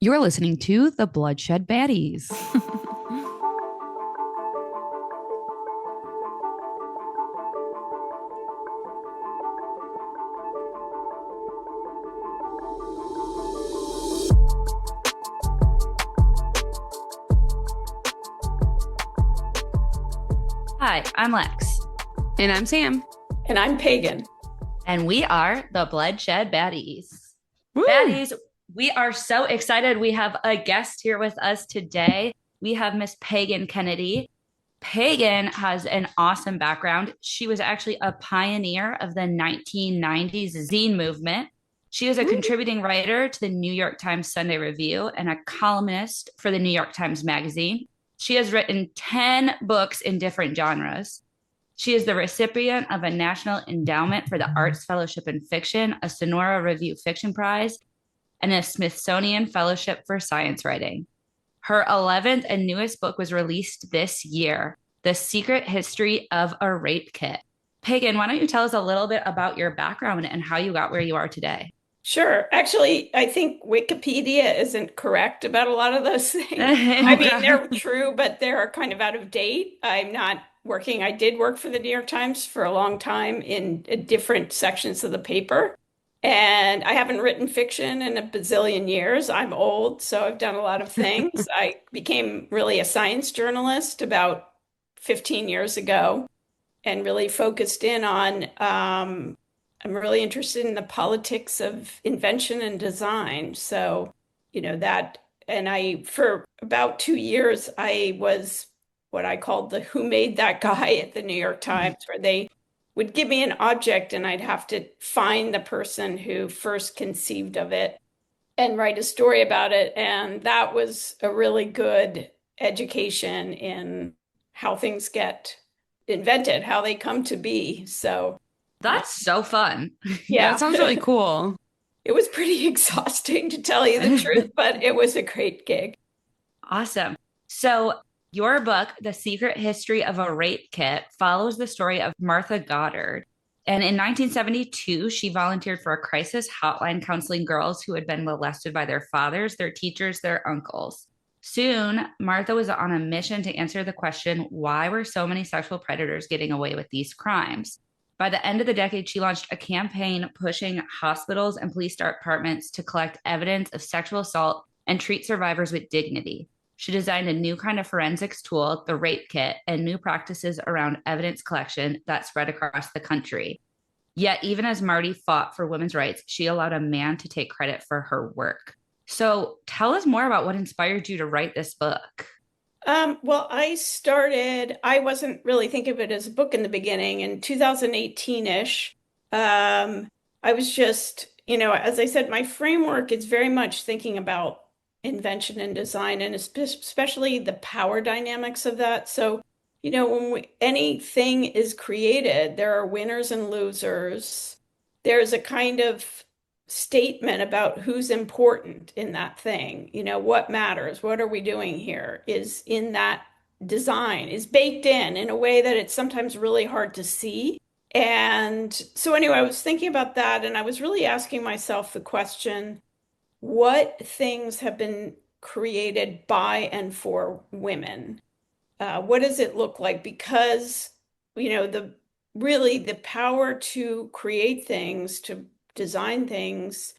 You're listening to the Bloodshed Baddies. Hi, I'm Lex. And I'm Sam. And I'm Pagan. And we are the Bloodshed Baddies. Woo! Baddies, we are so excited. We have a guest here with us today. We have Miss Pagan Kennedy. Pagan has an awesome background. She was actually a pioneer of the 1990s zine movement. She is a contributing writer to the New York Times Sunday Review and a columnist for the New York Times Magazine. She has written 10 books in different genres. She is the recipient of a National Endowment for the Arts Fellowship in Fiction, a Sonora Review Fiction Prize, and a Smithsonian Fellowship for Science Writing. Her 11th and newest book was released this year, The Secret History of a Rape Kit. Pagan, why don't you tell us a little bit about your background and how you got where you are today? Sure. Actually, I think Wikipedia isn't correct about a lot of those things. I mean, they're true, but they're kind of out of date. I'm not working. I did work for the New York Times for a long time in different sections of the paper. And I haven't written fiction in a bazillion years. I'm old, so I've done a lot of things. I became really a science journalist about 15 years ago and really focused in on I'm really interested in the politics of invention and design. So, that, and for about 2 years, I was what I called the who made that guy at the New York Times, where they would give me an object and I'd have to find the person who first conceived of it and write a story about it. And that was a really good education in how things get invented, how they come to be. So, That's so fun. yeah, That sounds really cool. It was pretty exhausting, to tell you the truth, but it was a great gig. Awesome. So your book, The Secret History of a Rape Kit, follows the story of Martha Goddard. And in 1972, she volunteered for a crisis hotline counseling girls who had been molested by their fathers, their teachers, their uncles. Soon, Martha was on a mission to answer the question, why were so many sexual predators getting away with these crimes? By the end of the decade, she launched a campaign pushing hospitals and police departments to collect evidence of sexual assault and treat survivors with dignity. She designed a new kind of forensics tool, the rape kit, and new practices around evidence collection that spread across the country. Yet, even as Marty fought for women's rights, she allowed a man to take credit for her work. So tell us more about what inspired you to write this book. Well, I wasn't really thinking of it as a book in the beginning. In 2018-ish, I was just, as I said, my framework is very much thinking about invention and design, and especially the power dynamics of that. So, when anything is created, there are winners and losers. There's a kind of statement about who's important in that thing. What matters, what are we doing here, is in that design, is baked in a way that it's sometimes really hard to see. And so anyway, I was thinking about that, and I was really asking myself the question, what things have been created by and for women? What does it look like? Because, the power to create things, to design things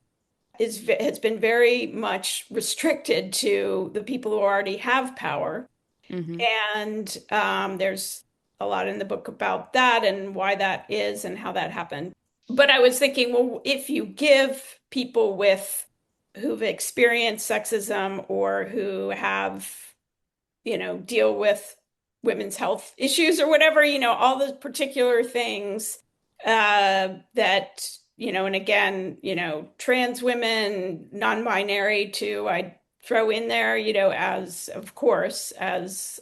has been very much restricted to the people who already have power. Mm-hmm. And there's a lot in the book about that and why that is and how that happened. But I was thinking, well, if you give people who've experienced sexism or who have, deal with women's health issues or whatever, all the particular things that and again, trans women, non-binary too, I throw in there, as, of course, as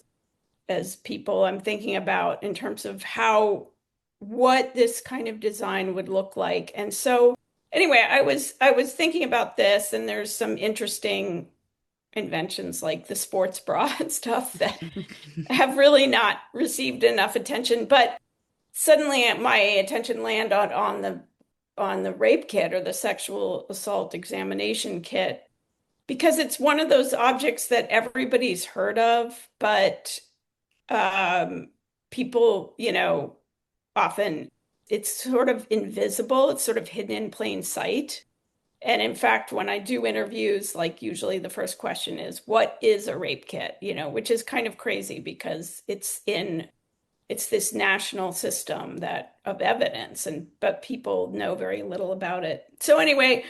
people I'm thinking about in terms of what this kind of design would look like. And so anyway, I was thinking about this, and there's some interesting inventions like the sports bra and stuff that have really not received enough attention, but suddenly my attention landed on the rape kit, or the sexual assault examination kit. because it's one of those objects that everybody's heard of, but people, often it's sort of invisible. It's sort of hidden in plain sight. And in fact, when I do interviews, like usually the first question is, what is a rape kit? Which is kind of crazy because it's this national system of evidence, but people know very little about it. So anyway,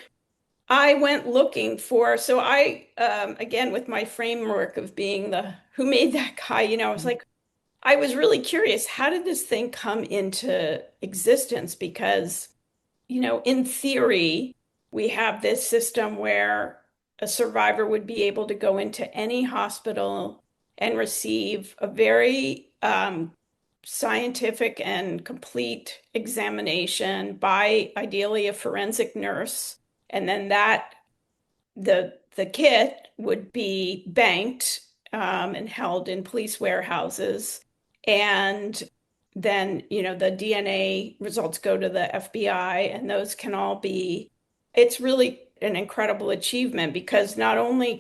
I went looking so I, again, with my framework of being the who made that guy, I was like, I was really curious, how did this thing come into existence? Because, in theory, we have this system where a survivor would be able to go into any hospital and receive a very scientific and complete examination by ideally a forensic nurse. And then the kit would be banked and held in police warehouses. And then, the DNA results go to the FBI, and those can all it's really an incredible achievement because not only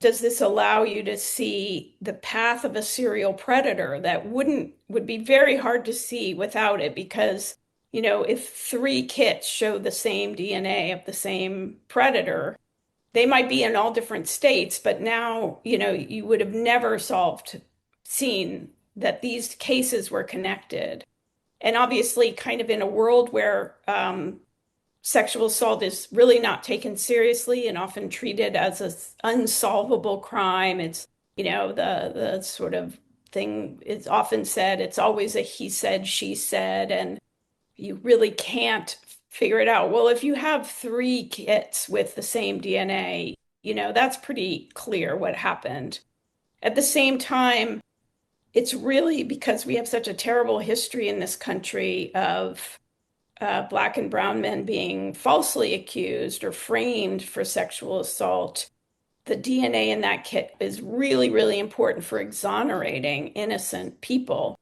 does this allow you to see the path of a serial predator that would be very hard to see without it, because if 3 kits show the same DNA of the same predator, they might be in all different states, but now you would have never seen that these cases were connected. And obviously, kind of in a world where sexual assault is really not taken seriously and often treated as an unsolvable crime. It's, the sort of thing is often said, it's always a he said, she said, and you really can't figure it out. Well, if you have 3 kits with the same DNA, that's pretty clear what happened. At the same time, it's really because we have such a terrible history in this country of Black and brown men being falsely accused or framed for sexual assault. The DNA in that kit is really, really important for exonerating innocent people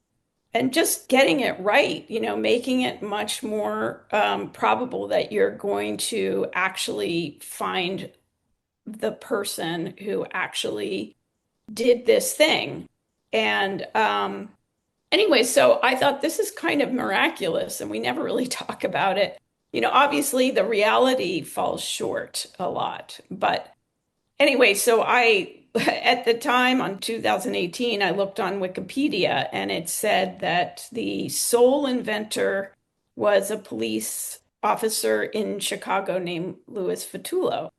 and just getting it right, making it much more probable that you're going to actually find the person who actually did this thing. And anyway, so I thought this is kind of miraculous, and we never really talk about it. Obviously the reality falls short a lot. But anyway, so at the time on 2018, I looked on Wikipedia and it said that the sole inventor was a police officer in Chicago named Louis Vitullo.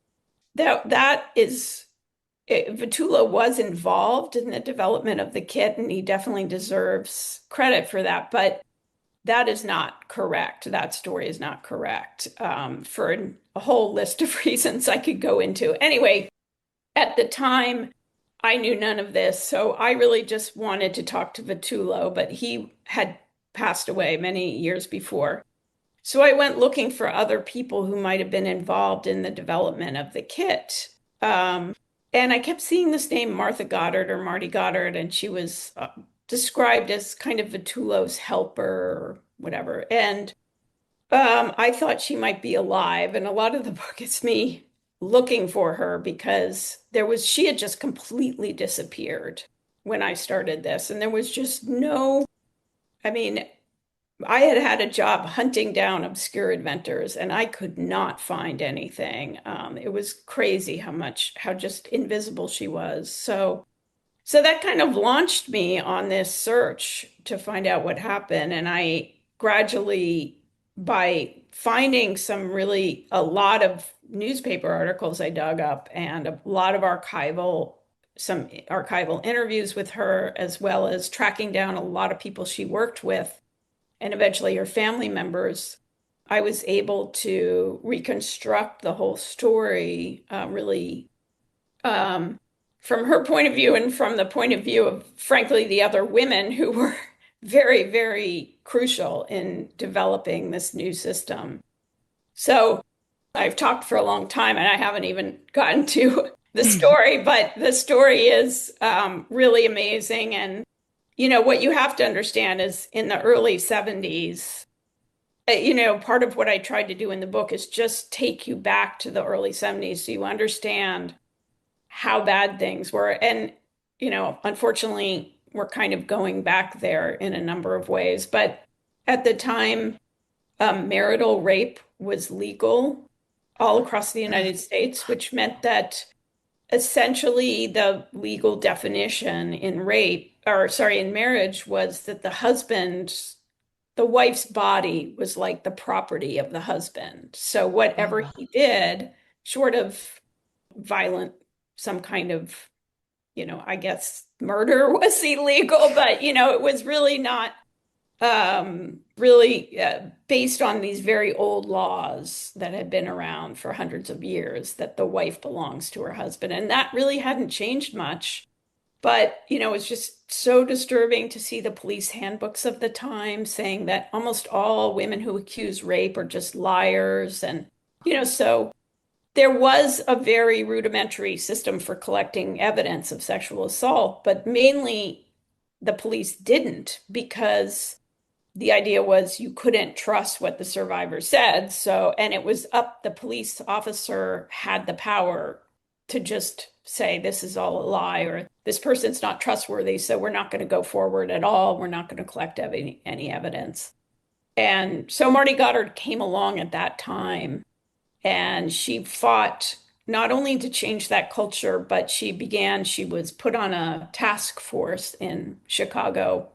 Vitullo was involved in the development of the kit, and he definitely deserves credit for that. But that is not correct. That story is not correct for a whole list of reasons I could go into. Anyway, at the time, I knew none of this, so I really just wanted to talk to Vitullo, but he had passed away many years before. So I went looking for other people who might have been involved in the development of the kit. And I kept seeing this name, Martha Goddard or Marty Goddard, and she was described as kind of Vitullo's helper or whatever. And I thought she might be alive. And a lot of the book is me looking for her because she had just completely disappeared when I started this. And there was just I had a job hunting down obscure inventors, and I could not find anything. It was crazy how just invisible she was. So that kind of launched me on this search to find out what happened. And I gradually, by finding a lot of newspaper articles I dug up and a lot of some archival interviews with her, as well as tracking down a lot of people she worked with, and eventually her family members, I was able to reconstruct the whole story really from her point of view and from the point of view of, frankly, the other women who were very, very crucial in developing this new system. So I've talked for a long time and I haven't even gotten to the story, but the story is really amazing. And what you have to understand is in the early 70s, Part of what I tried to do in the book is just take you back to the early 70s so you understand how bad things were. And, unfortunately, we're kind of going back there in a number of ways. But at the time, marital rape was legal all across the United States, which meant that essentially the legal definition in marriage was that the wife's body was like the property of the husband. So whatever Oh, he did, short of violent, some kind of, I guess murder was illegal, but it was really not really based on these very old laws that had been around for hundreds of years that the wife belongs to her husband. And that really hadn't changed much. But, it's just so disturbing to see the police handbooks of the time saying that almost all women who accuse rape are just liars. And, so there was a very rudimentary system for collecting evidence of sexual assault, but mainly the police didn't because the idea was you couldn't trust what the survivor said. So, and it was the police officer had the power to just say, this is all a lie, or this person's not trustworthy, so we're not going to go forward at all. We're not going to collect any evidence. And so Marty Goddard came along at that time, and she fought not only to change that culture, but she was put on a task force in Chicago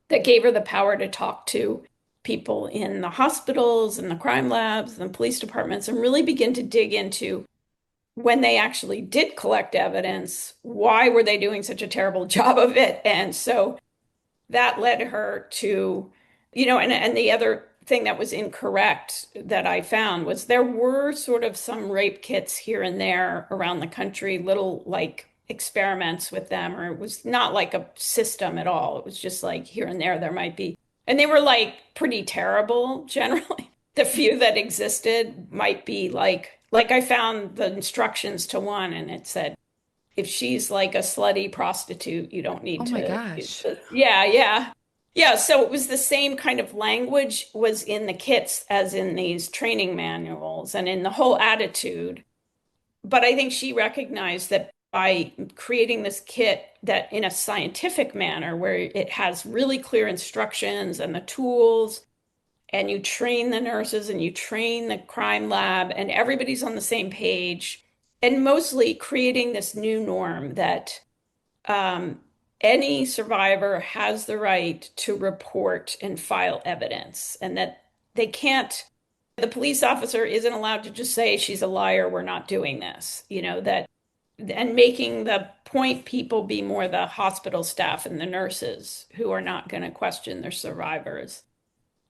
that gave her the power to talk to people in the hospitals and the crime labs and the police departments and really begin to dig into when they actually did collect evidence, why were they doing such a terrible job of it? And so that led her to, and the other thing that was incorrect that I found was there were sort of some rape kits here and there around the country, little like experiments with them, or it was not like a system at all. It was just like here and there might be. And they were like pretty terrible generally. The few that existed might be like I found the instructions to one and it said, if she's like a slutty prostitute, you don't need Oh to. my gosh. Yeah, yeah. Yeah, so it was the same kind of language was in the kits as in these training manuals and in the whole attitude. But I think she recognized that by creating this kit that in a scientific manner where it has really clear instructions and the tools and you train the nurses and you train the crime lab and everybody's on the same page and mostly creating this new norm that any survivor has the right to report and file evidence and that the police officer isn't allowed to just say she's a liar, we're not doing this, and making the point people be more the hospital staff and the nurses who are not going to question their survivors.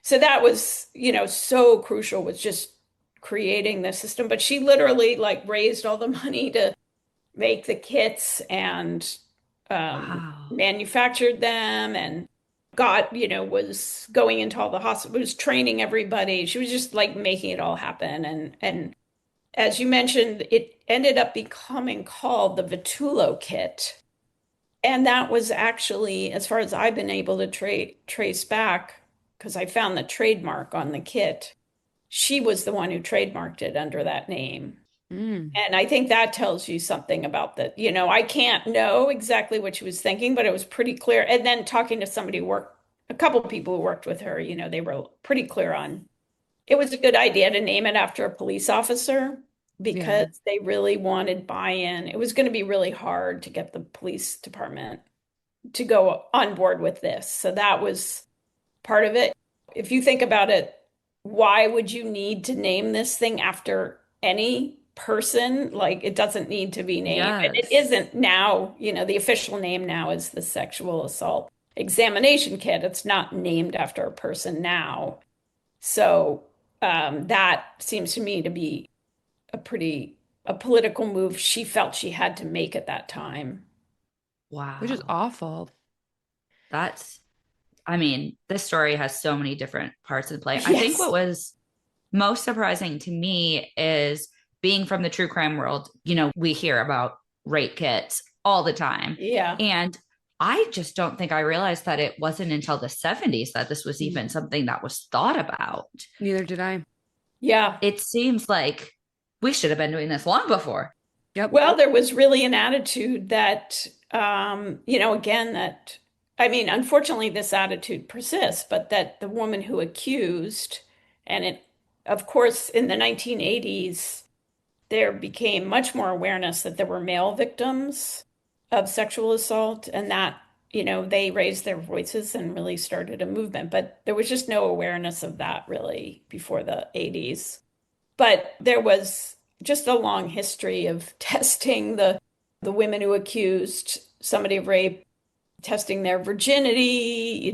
So that was, so crucial was just creating the system. But she literally like raised all the money to make the kits and wow. manufactured them and was going into all the hospitals, was training everybody. She was just like making it all happen. And as you mentioned, it ended up becoming called the Vitulo kit. And that was actually, as far as I've been able to trace back, because I found the trademark on the kit, she was the one who trademarked it under that name. Mm. And I think that tells you something about that. I can't know exactly what she was thinking, but it was pretty clear. And then talking to a couple of people who worked with her, they were pretty clear on it was a good idea to name it after a police officer because they really wanted buy-in. It was going to be really hard to get the police department to go on board with this. So that was part of it. If you think about it, why would you need to name this thing after any person? Like it doesn't need to be named. And it Yes. isn't now, the official name now is the sexual assault examination kit. It's not named after a person now. So that seems to me to be a political move she felt she had to make at that time. Wow. Which is awful. This story has so many different parts of play. Yes. I think what was most surprising to me is being from the true crime world. We hear about rape kits all the time. Yeah. And I just don't think I realized that it wasn't until the 70s that this was even something that was thought about. Neither did I. Yeah. It seems like we should have been doing this long before. Yep. Well, there was really an attitude that, again, unfortunately, this attitude persists, but that the woman who accused, and it, of course, in the 1980s, there became much more awareness that there were male victims of sexual assault, and that, they raised their voices and really started a movement. But there was just no awareness of that really before the 80s. But there was just a long history of testing the women who accused somebody of rape, testing their virginity,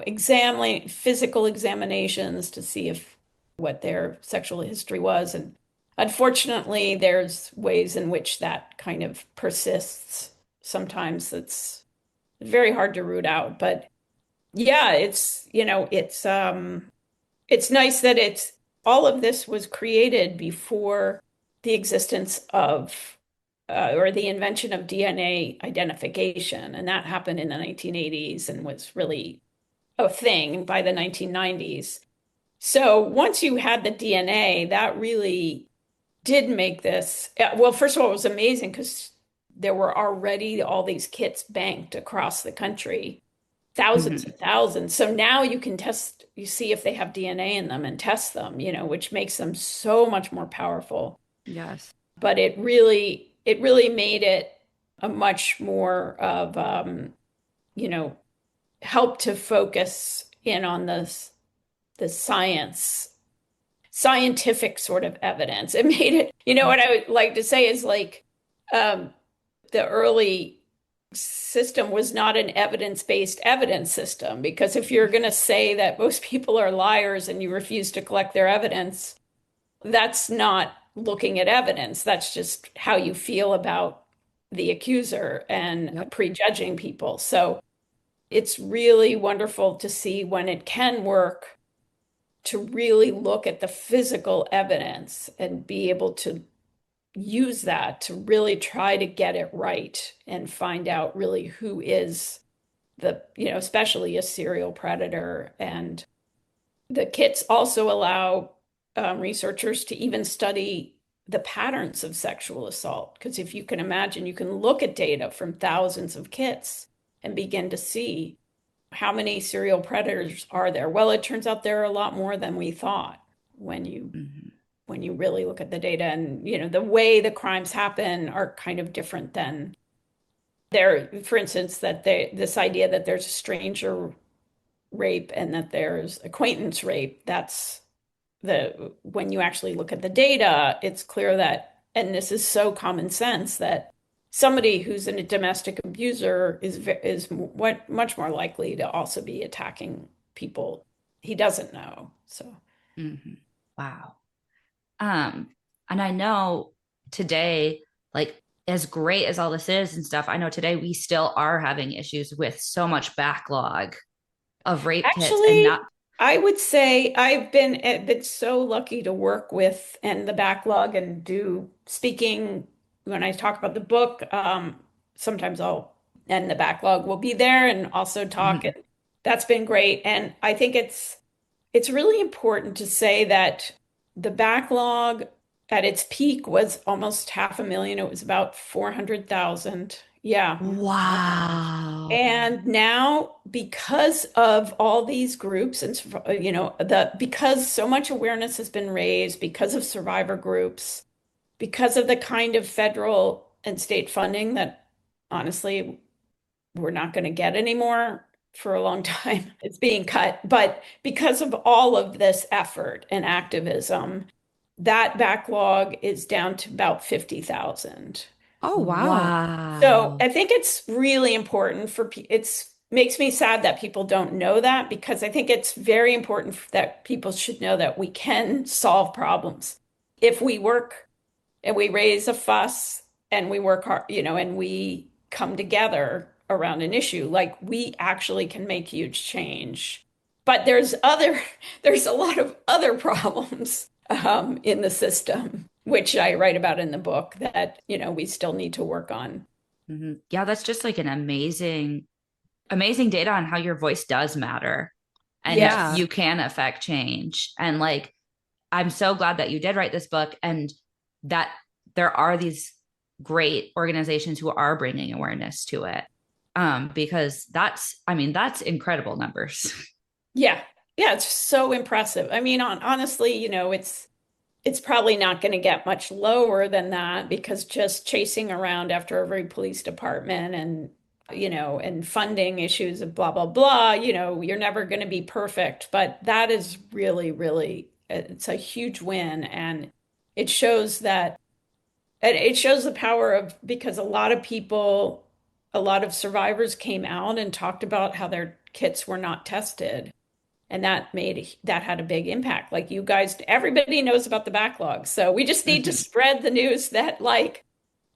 examining physical examinations to see if what their sexual history was. And unfortunately, there's ways in which that kind of persists. Sometimes it's very hard to root out. But yeah, it's nice that it's all of this was created before the existence of or the invention of DNA identification. And that happened in the 1980s and was really a thing by the 1990s. So once you had the DNA, that really did make this, well, first of all, it was amazing because there were already all these kits banked across the country, thousands and thousands. So now you can test, you see if they have DNA in them and test them, which makes them so much more powerful. Yes. But it really made it a much more of, help to focus in on the scientific sort of evidence. It made it, what I would like to say is like the early system was not an evidence-based evidence system, because if you're going to say that most people are liars and you refuse to collect their evidence, that's not looking at evidence. That's just how you feel about the accuser and prejudging people. So it's really wonderful to see when it can work to really look at the physical evidence and be able to use that to really try to get it right and find out really who is especially a serial predator. And the kits also allow researchers to even study the patterns of sexual assault. Because if you can imagine, you can look at data from thousands of kits and begin to see how many serial predators are there. Well, it turns out there are a lot more than we thought when you really look at the data. And the way the crimes happen are kind of different than there. For instance, this idea that there's a stranger rape and that there's acquaintance rape, that's when you actually look at the data, it's clear that, and this is so common sense, that somebody who's a domestic abuser is much more likely to also be attacking people he doesn't know. So, Wow. And I know today, like as great as all this is and stuff, I know today we still are having issues with so much backlog of rape kits and not. I would say I've been so lucky to work with and the backlog and do speaking when I talk about the book. Sometimes and the backlog will be there and also talk. And that's been great. And I think it's really important to say that the backlog at its peak was almost 500,000. It was about 400,000. Yeah. Wow. And now, because of all these groups and, because so much awareness has been raised, because of survivor groups, because of the kind of federal and state funding that honestly, we're not going to get anymore for a long time. It's being cut. But because of all of this effort and activism, that backlog is down to about 50,000. Oh, wow. So I think it's really important makes me sad that people don't know that, because I think it's very important that people should know that we can solve problems if we work and we raise a fuss and we work hard, and we come together around an issue. Like, we actually can make huge change. But there's a lot of other problems in the system, which I write about in the book, that we still need to work on. Yeah, that's just like an amazing amazing data on how your voice does matter and Yes. you can affect change. And like, I'm so glad that you did write this book and that there are these great organizations who are bringing awareness to it. Because that's incredible numbers. Yeah. Yeah, it's so impressive. I mean, honestly, it's probably not going to get much lower than that because just chasing around after every police department and, and funding issues of blah, blah, blah, you're never going to be perfect. But that is really, really, it's a huge win. And it shows that, and it shows the power of, because a lot of people, a lot of survivors came out and talked about how their kits were not tested. And that had a big impact. Like you guys, everybody knows about the backlog. So we just need to spread the news that, like,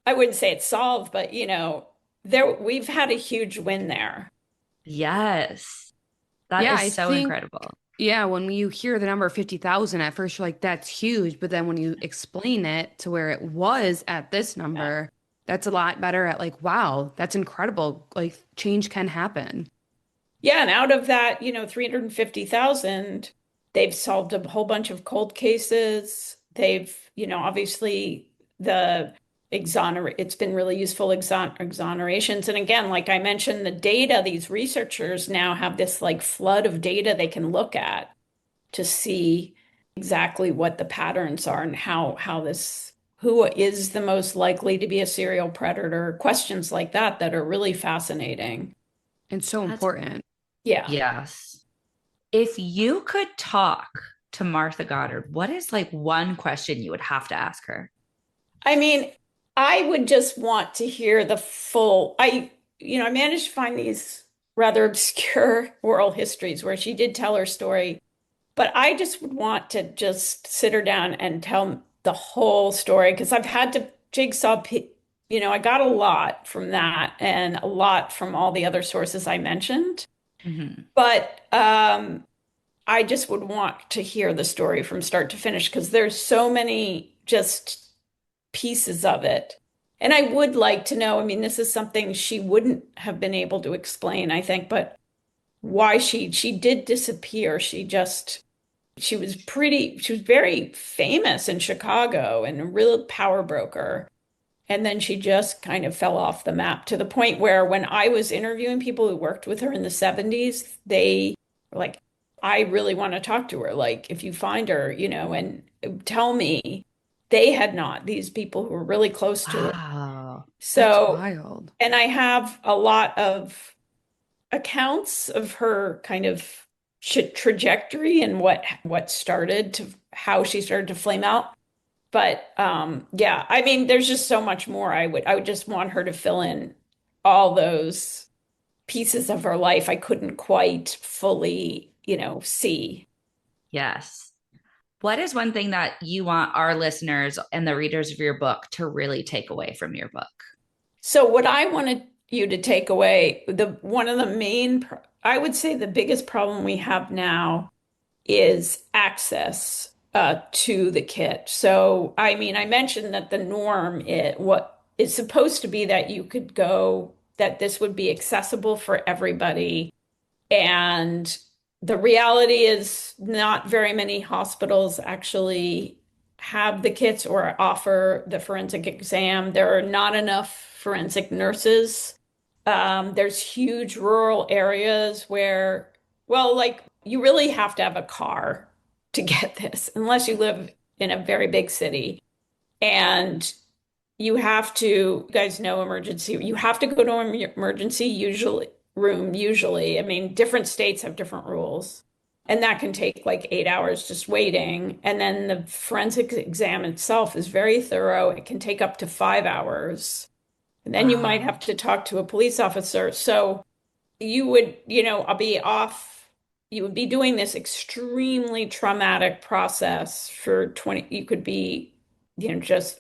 I wouldn't say it's solved, but we've had a huge win there. Yes. That Yeah, is I so think, incredible. yeah, when you hear the number 50,000 at first, you're like, that's huge. But then when you explain it to where it was at this number, that's a lot better at like, wow, that's incredible. Like change can happen. Yeah, and out of that, 350,000, they've solved a whole bunch of cold cases. They've, obviously it's been really useful exonerations. And again, like I mentioned, the data, these researchers now have this like flood of data they can look at to see exactly what the patterns are and who is the most likely to be a serial predator, questions like that are really fascinating. And so That's important. Yeah. Yes. If you could talk to Martha Goddard, what is like one question you would have to ask her? I mean, I would just want to hear the full. I managed to find these rather obscure oral histories where she did tell her story, but I just would want to just sit her down and tell the whole story because I've had to I got a lot from that and a lot from all the other sources I mentioned. Mm-hmm. But I just would want to hear the story from start to finish because there's so many just pieces of it. And I would like to know, I mean, this is something she wouldn't have been able to explain, I think, but why she did disappear. She was very famous in Chicago and a real power broker. And then she just kind of fell off the map to the point where when I was interviewing people who worked with her in the 70s, they were like, I really want to talk to her. Like, if you find her, and tell me. They had not, these people who were really close to her. Wow. That's So, wild. and I have a lot of accounts of her kind of trajectory and how she started to flame out. But yeah, I mean, there's just so much more. I would just want her to fill in all those pieces of her life I couldn't quite fully, see. Yes. What is one thing that you want our listeners and the readers of your book to really take away from your book? So what I wanted you to take away, I would say the biggest problem we have now is access to the kit. So, I mean, I mentioned that the norm what is supposed to be that you could go, that this would be accessible for everybody. And the reality is not very many hospitals actually have the kits or offer the forensic exam. There are not enough forensic nurses. There's huge rural areas where, well, like you really have to have a car to get this, unless you live in a very big city. And you guys know emergency, you have to go to an room usually. I mean, different states have different rules. And that can take like 8 hours just waiting. And then the forensic exam itself is very thorough. It can take up to 5 hours. And then you might have to talk to a police officer. So you would, you would be doing this extremely traumatic process for 20, you could be, just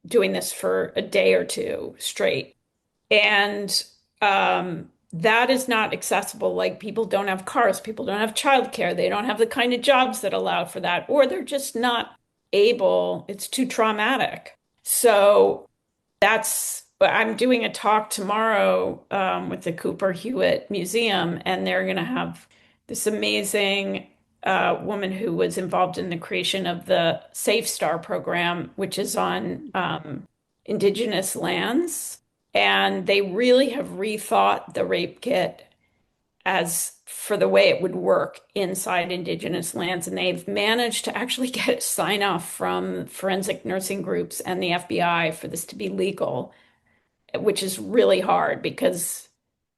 doing this for a day or two straight. And that is not accessible. Like people don't have cars, people don't have childcare, they don't have the kind of jobs that allow for that, or they're just not able, it's too traumatic. So that's I'm doing a talk tomorrow with the Cooper Hewitt Museum, and they're going to have this amazing woman who was involved in the creation of the Safe Star program, which is on indigenous lands. And they really have rethought the rape kit as for the way it would work inside indigenous lands. And they've managed to actually get sign off from forensic nursing groups and the FBI for this to be legal, which is really hard because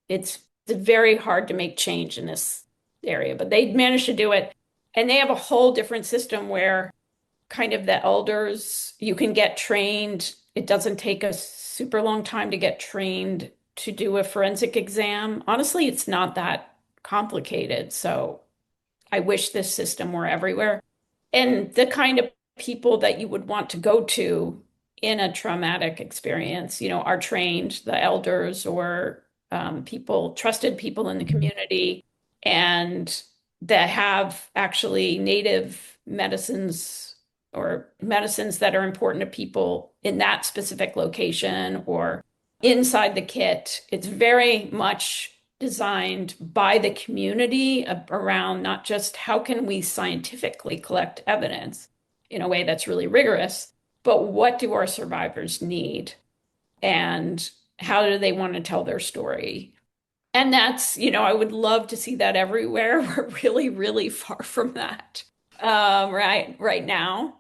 it's very hard to make change in this area. But they managed to do it. And they have a whole different system where kind of the elders, you can get trained. It doesn't take a super long time to get trained to do a forensic exam. Honestly, it's not that complicated. So I wish this system were everywhere. And the kind of people that you would want to go to in a traumatic experience, are trained, the elders or trusted people in the community, and that have actually native medicines or medicines that are important to people in that specific location or inside the kit. It's very much designed by the community around not just how can we scientifically collect evidence in a way that's really rigorous, but what do our survivors need and how do they want to tell their story? And that's, I would love to see that everywhere. We're really, really far from that right now.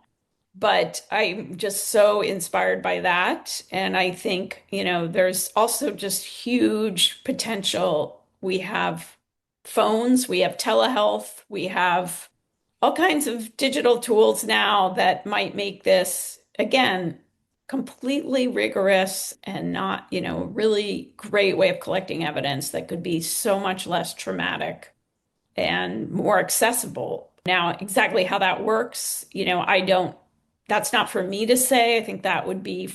But I'm just so inspired by that. And I think, there's also just huge potential. We have phones, we have telehealth, we have all kinds of digital tools now that might make this, again, completely rigorous and not, really great way of collecting evidence that could be so much less traumatic and more accessible. Now, exactly how that works, that's not for me to say. I think that would be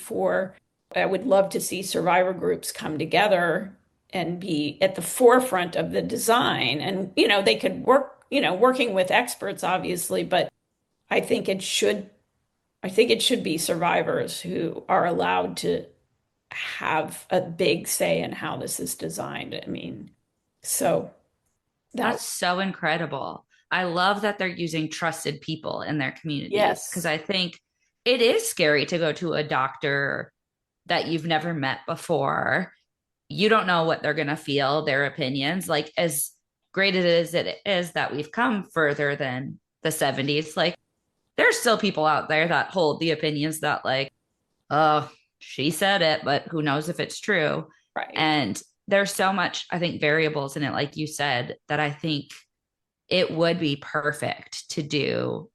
I would love to see survivor groups come together and be at the forefront of the design. And, they could work, working with experts, obviously, but I think it should be survivors who are allowed to have a big say in how this is designed. I mean, so that's so incredible. I love that they're using trusted people in their communities. Yes. Because I think it is scary to go to a doctor that you've never met before. You don't know what they're going to feel, their opinions. Like, as great as it is that we've come further than the 70s, like, there's still people out there that hold the opinions that, like, oh, she said it, but who knows if it's true. Right. And there's so much, I think, variables in it, like you said, that I think it would be perfect to do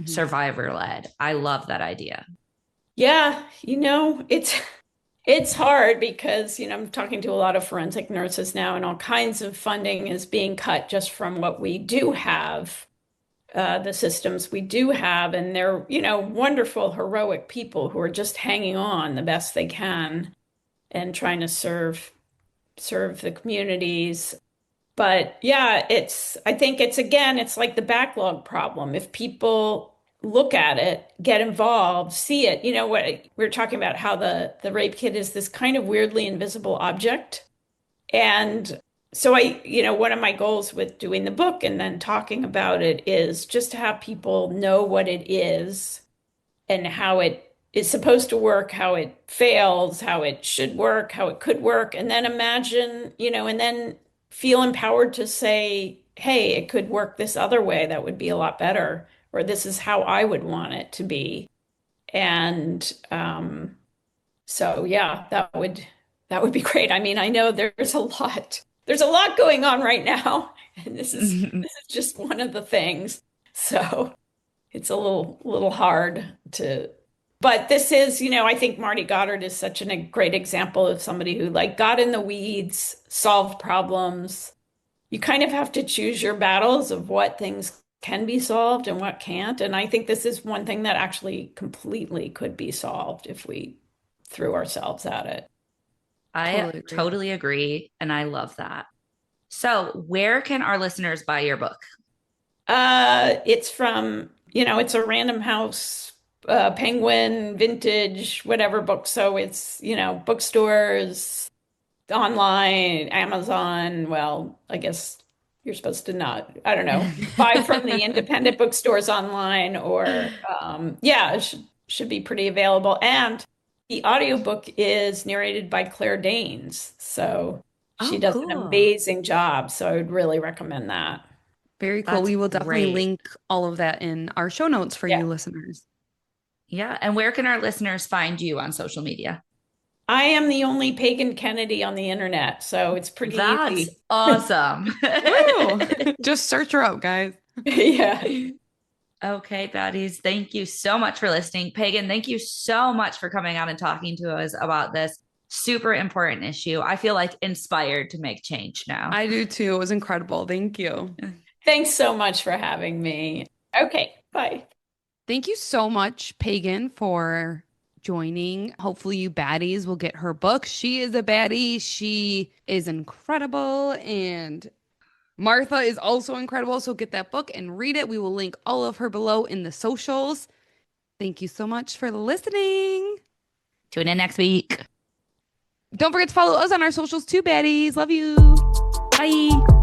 survivor led. I love that idea. Yeah, it's hard because, I'm talking to a lot of forensic nurses now, and all kinds of funding is being cut just from what we do have. The systems we do have, and they're, wonderful, heroic people who are just hanging on the best they can and trying to serve the communities. But yeah, I think it's like the backlog problem. If people look at it, get involved, see it, what we were talking about, how the rape kit is this kind of weirdly invisible object. And so one of my goals with doing the book and then talking about it is just to have people know what it is and how it is supposed to work, how it fails, how it should work, how it could work, and then imagine, and then feel empowered to say, hey, it could work this other way that would be a lot better, or this is how I would want it to be. And so yeah, that would be great. I mean, I know there's a lot going on right now, and this is just one of the things. So it's a little hard to, but this is, I think Marty Goddard is such a great example of somebody who got in the weeds, solved problems. You kind of have to choose your battles of what things can be solved and what can't. And I think this is one thing that actually completely could be solved if we threw ourselves at it. I totally agree. And I love that. So where can our listeners buy your book? It's from, it's a Random House Penguin, Vintage, whatever book. So it's, bookstores, online, Amazon. Well, I guess you're supposed to not, I don't know, buy from the independent bookstores online or, yeah, it should be pretty available. And the audiobook is narrated by Claire Danes. So she Oh, does an cool. amazing job. So I would really recommend that. Very cool. That's We will definitely great. link all of that in our show notes for Yeah. you listeners. Yeah. And where can our listeners find you on social media? I am the only Pagan Kennedy on the internet, so it's pretty That's easy. awesome. Woo! Just search her up, guys. Yeah. Okay, Baddies, thank you so much for listening. Pagan, thank you so much for coming on and talking to us about this super important issue. I feel like inspired to make change now. I do too. It was incredible. Thank you. Thanks so much for having me. Okay, bye. Thank you so much, Pagan, for joining. Hopefully, you baddies will get her book. She is a baddie. She is incredible. And Martha is also incredible. So get that book and read it. We will link all of her below in the socials. Thank you so much for listening. Tune in next week. Don't forget to follow us on our socials too, baddies. Love you. Bye.